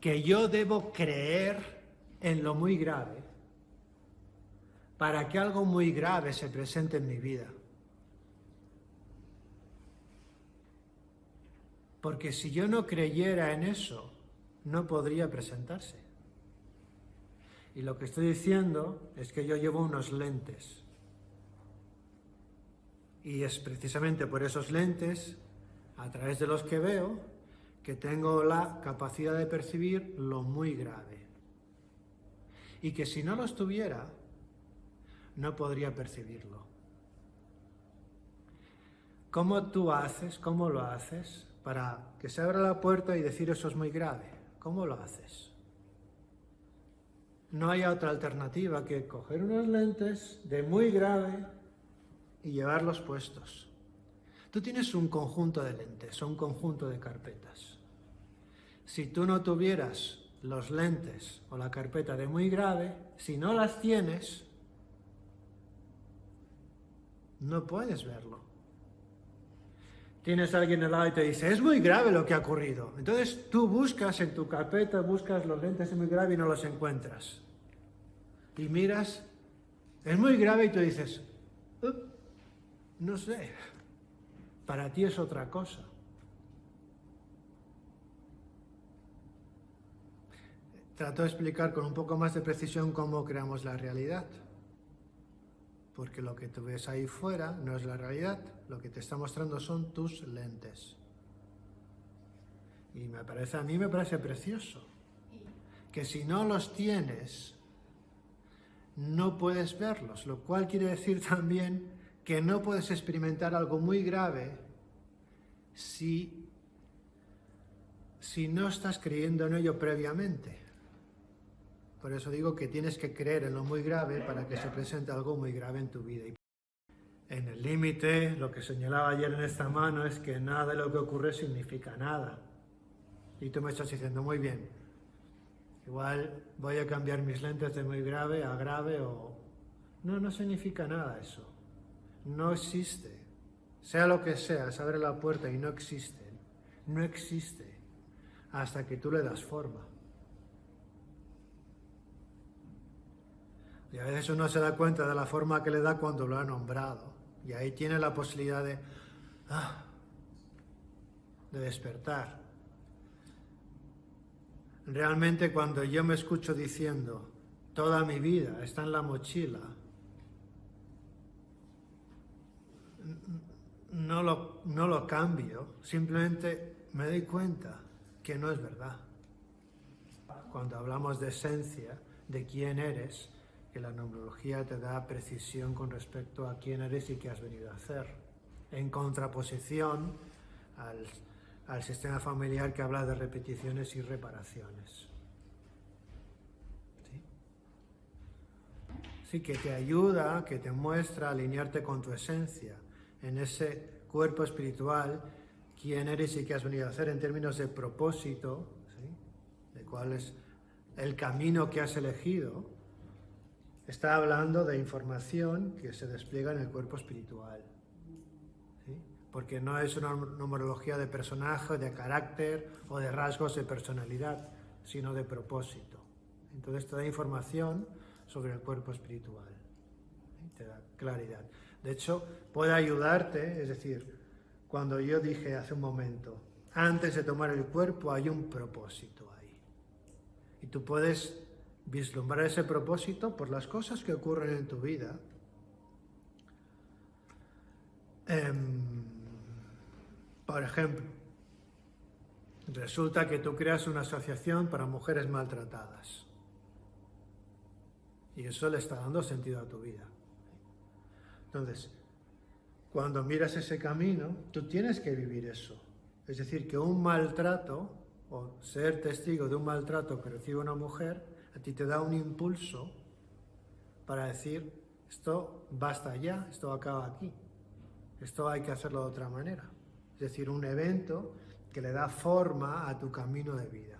que yo debo creer en lo muy grave para que algo muy grave se presente en mi vida. Porque si yo no creyera en eso, no podría presentarse. Y lo que estoy diciendo es que yo llevo unos lentes. Y es precisamente por esos lentes, a través de los que veo, que tengo la capacidad de percibir lo muy grave. Y que si no los tuviera, no podría percibirlo. ¿Cómo tú haces, cómo lo haces para que se abra la puerta y decir eso es muy grave? ¿Cómo lo haces? No hay otra alternativa que coger unos lentes de muy grave y llevarlos puestos. Tú tienes un conjunto de lentes, un conjunto de carpetas. Si tú no tuvieras los lentes o la carpeta de muy grave, si no las tienes, no puedes verlo. Tienes a alguien al lado y te dice, es muy grave lo que ha ocurrido. Entonces tú buscas en tu carpeta, buscas los lentes de muy grave y no los encuentras. Y miras, es muy grave y tú dices, no sé, para ti es otra cosa. Trato de explicar con un poco más de precisión cómo creamos la realidad. Porque lo que tú ves ahí fuera no es la realidad, lo que te está mostrando son tus lentes. Y a mí me parece precioso que si no los tienes, no puedes verlos, lo cual quiere decir también que no puedes experimentar algo muy grave si no estás creyendo en ello previamente. Por eso digo que tienes que creer en lo muy grave para que se presente algo muy grave en tu vida. En el límite, lo que señalaba ayer en esta mano es que nada de lo que ocurre significa nada. Y tú me estás diciendo, muy bien, igual voy a cambiar mis lentes de muy grave a grave o... No significa nada eso. No existe. Sea lo que sea, se abre la puerta y no existe. No existe hasta que tú le das forma. Y a veces uno se da cuenta de la forma que le da cuando lo ha nombrado. Y ahí tiene la posibilidad de despertar. Realmente cuando yo me escucho diciendo, toda mi vida está en la mochila, no lo cambio, simplemente me doy cuenta que no es verdad. Cuando hablamos de esencia, de quién eres, que la numerología te da precisión con respecto a quién eres y qué has venido a hacer, en contraposición al sistema familiar que habla de repeticiones y reparaciones. Sí, que te ayuda, que te muestra a alinearte con tu esencia, en ese cuerpo espiritual, quién eres y qué has venido a hacer en términos de propósito, ¿sí? De cuál es el camino que has elegido. Está hablando de información que se despliega en el cuerpo espiritual, ¿sí? Porque no es una numerología de personaje, de carácter o de rasgos de personalidad, sino de propósito. Entonces te da información sobre el cuerpo espiritual, ¿sí? Te da claridad. De hecho, puede ayudarte, es decir, cuando yo dije hace un momento, antes de tomar el cuerpo hay un propósito ahí. Y tú puedes vislumbrar ese propósito por las cosas que ocurren en tu vida. Por ejemplo, resulta que tú creas una asociación para mujeres maltratadas. Y eso le está dando sentido a tu vida. Entonces, cuando miras ese camino, tú tienes que vivir eso. Es decir, que un maltrato, o ser testigo de un maltrato que recibe una mujer, a ti te da un impulso para decir, esto basta ya, esto acaba aquí, esto hay que hacerlo de otra manera. Es decir, un evento que le da forma a tu camino de vida.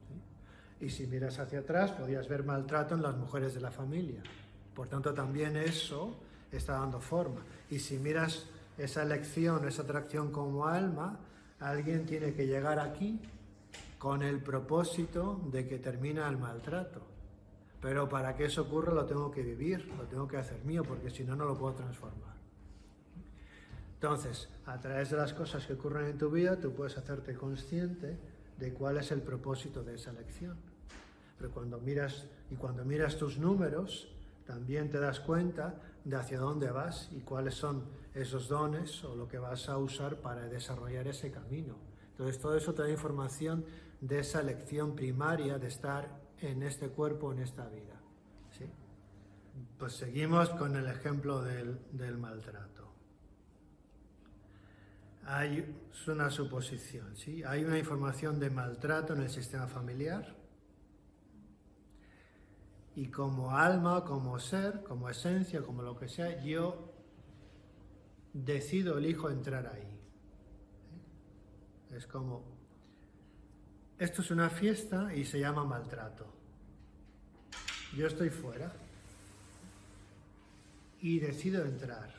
¿Sí? Y si miras hacia atrás, podrías ver maltrato en las mujeres de la familia. Por tanto, también eso está dando forma. Y si miras esa elección, esa atracción como alma, alguien tiene que llegar aquí con el propósito de que termine el maltrato. Pero para que eso ocurra lo tengo que vivir, lo tengo que hacer mío, porque si no, no lo puedo transformar. Entonces, a través de las cosas que ocurren en tu vida, tú puedes hacerte consciente de cuál es el propósito de esa lección. Pero cuando miras tus números, también te das cuenta de hacia dónde vas y cuáles son esos dones o lo que vas a usar para desarrollar ese camino. Entonces, todo eso te da información de esa lección primaria de estar en este cuerpo, en esta vida. ¿Sí? Pues seguimos con el ejemplo del maltrato. Es una suposición, ¿sí? Hay una información de maltrato en el sistema familiar y como alma, como ser, como esencia, como lo que sea, yo elijo entrar ahí. ¿Sí? Es como, esto es una fiesta y se llama maltrato. Yo estoy fuera y decido entrar.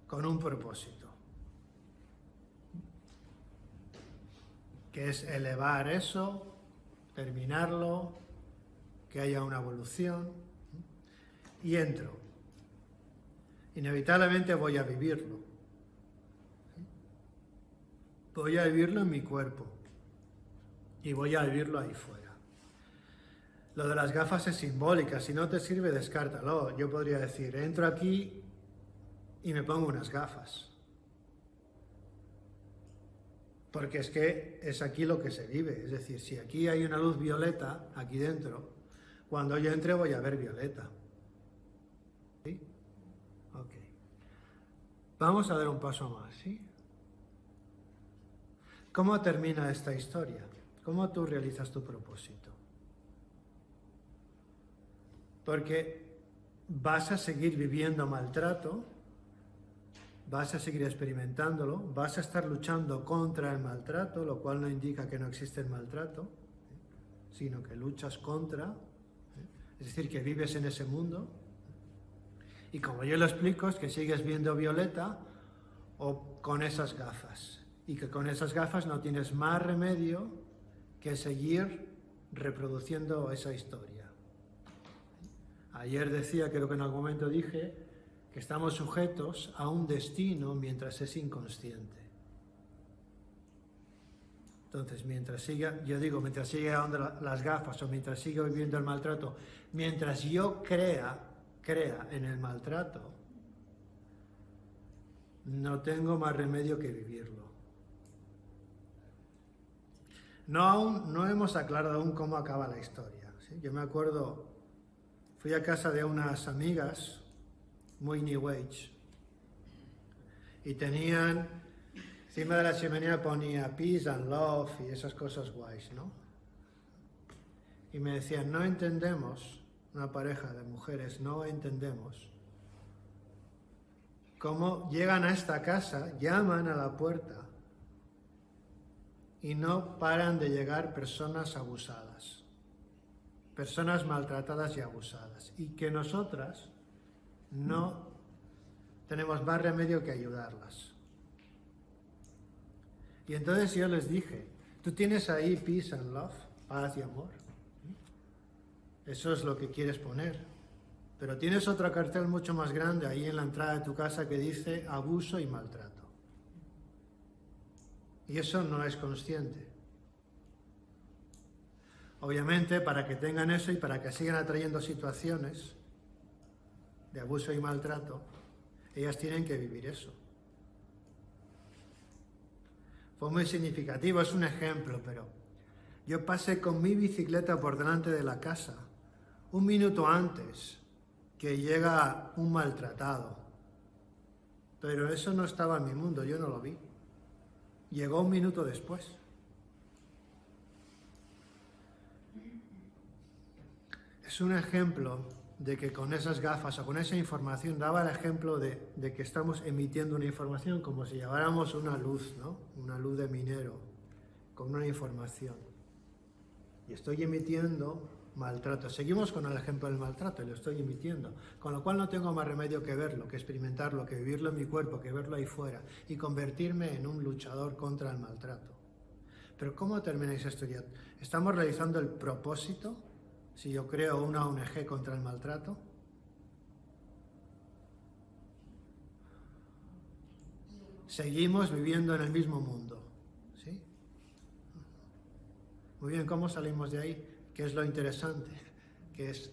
Con un propósito, que es elevar eso, terminarlo, que haya una evolución, y entro. Inevitablemente voy a vivirlo. Voy a vivirlo en mi cuerpo y voy a vivirlo ahí fuera. Lo de las gafas es simbólica, si no te sirve, descártalo. Yo podría decir, entro aquí y me pongo unas gafas. Porque es que es aquí lo que se vive. Es decir, si aquí hay una luz violeta, aquí dentro, cuando yo entre voy a ver violeta. ¿Sí? Ok. Vamos a dar un paso más, ¿sí? ¿Cómo termina esta historia? ¿Cómo tú realizas tu propósito? Porque vas a seguir viviendo maltrato, vas a seguir experimentándolo, vas a estar luchando contra el maltrato, lo cual no indica que no existe el maltrato, sino que luchas contra, es decir, que vives en ese mundo. Y como yo lo explico, es que sigues viendo violeta o con esas gafas, y que con esas gafas no tienes más remedio que seguir reproduciendo esa historia. Ayer decía, creo que en algún momento dije, que estamos sujetos a un destino mientras es inconsciente. Entonces, mientras siga dando las gafas o mientras siga viviendo el maltrato, mientras yo crea en el maltrato, no tengo más remedio que vivirlo. No hemos aclarado aún cómo acaba la historia, ¿sí? Yo me acuerdo, fui a casa de unas amigas muy New Age y tenían, encima de la chimenea ponía Peace and Love y esas cosas guays, ¿no? Y me decían, no entendemos, una pareja de mujeres, no entendemos cómo llegan a esta casa, llaman a la puerta y no paran de llegar personas abusadas, personas maltratadas y abusadas, y que nosotras no tenemos más remedio que ayudarlas. Y entonces yo les dije, tú tienes ahí peace and love, paz y amor. Eso es lo que quieres poner. Pero tienes otro cartel mucho más grande ahí en la entrada de tu casa que dice abuso y maltrato. Y eso no es consciente. Obviamente, para que tengan eso y para que sigan atrayendo situaciones de abuso y maltrato, ellas tienen que vivir eso. Fue muy significativo, es un ejemplo, pero yo pasé con mi bicicleta por delante de la casa, un minuto antes que llega un maltratado. Pero eso no estaba en mi mundo, yo no lo vi. Llegó un minuto después. Es un ejemplo de que con esas gafas o con esa información daba el ejemplo de que estamos emitiendo una información como si lleváramos una luz, ¿no? Una luz de minero con una información. Y estoy emitiendo maltrato. Seguimos con el ejemplo del maltrato, y lo estoy emitiendo, con lo cual no tengo más remedio que verlo, que experimentarlo, que vivirlo en mi cuerpo, que verlo ahí fuera y convertirme en un luchador contra el maltrato. Pero ¿cómo termináis esto ya? ¿Estamos realizando el propósito si yo creo una ONG contra el maltrato? Seguimos viviendo en el mismo mundo, ¿sí? Muy bien, ¿cómo salimos de ahí? ¿Qué es lo interesante? Que es,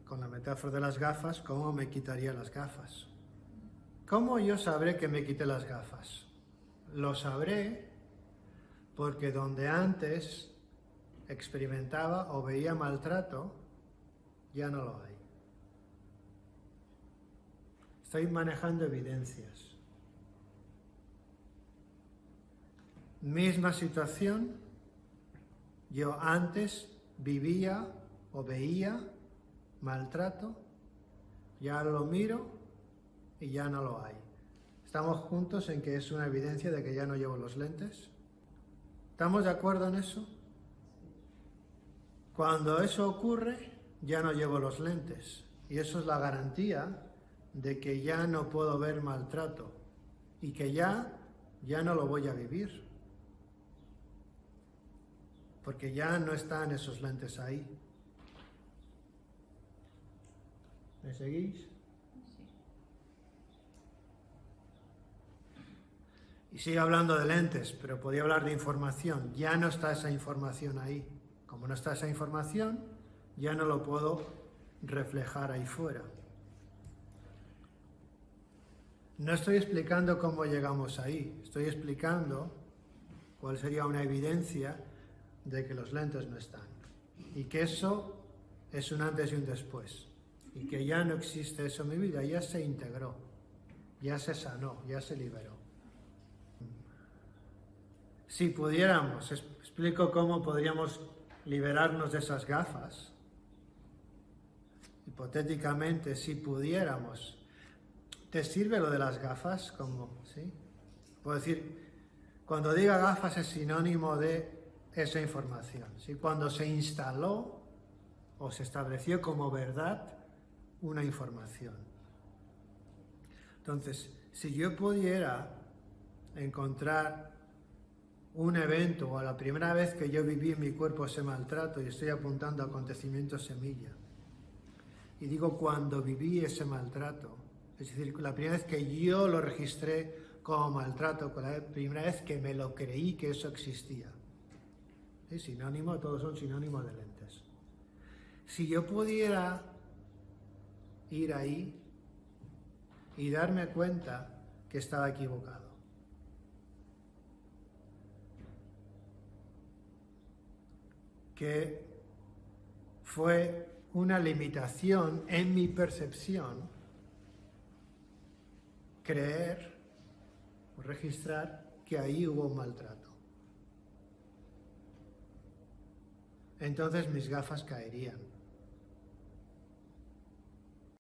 con la metáfora de las gafas, ¿cómo me quitaría las gafas? ¿Cómo yo sabré que me quité las gafas? Lo sabré porque donde antes experimentaba o veía maltrato, ya no lo hay. Estoy manejando evidencias. Misma situación, yo antes vivía o veía maltrato, ya lo miro y ya no lo hay. ¿Estamos juntos en que es una evidencia de que ya no llevo los lentes? ¿Estamos de acuerdo en eso? Cuando eso ocurre, ya no llevo los lentes. Y eso es la garantía de que ya no puedo ver maltrato y que ya no lo voy a vivir. Porque ya no están esos lentes ahí. ¿Me seguís? Y sigo hablando de lentes, pero podía hablar de información. Ya no está esa información ahí. Como no está esa información, ya no lo puedo reflejar ahí fuera. No estoy explicando cómo llegamos ahí. Estoy explicando cuál sería una evidencia de que los lentes no están. Y que eso es un antes y un después. Y que ya no existe eso en mi vida, ya se integró, ya se sanó, ya se liberó. Si pudiéramos, explico cómo podríamos liberarnos de esas gafas. Hipotéticamente, si pudiéramos, ¿te sirve lo de las gafas? ¿Sí? Puedo decir, cuando diga gafas es sinónimo de esa información. ¿Sí? Cuando se instaló o se estableció como verdad una información. Entonces, si yo pudiera encontrar un evento o a la primera vez que yo viví en mi cuerpo ese maltrato, y estoy apuntando a acontecimientos semilla, y digo cuando viví ese maltrato, es decir, la primera vez que yo lo registré como maltrato, con la primera vez que me lo creí que eso existía. ¿Sí? Sinónimo, todos son sinónimos de lentes. Si yo pudiera ir ahí y darme cuenta que estaba equivocado, que fue una limitación en mi percepción creer o registrar que ahí hubo un maltrato. Entonces mis gafas caerían.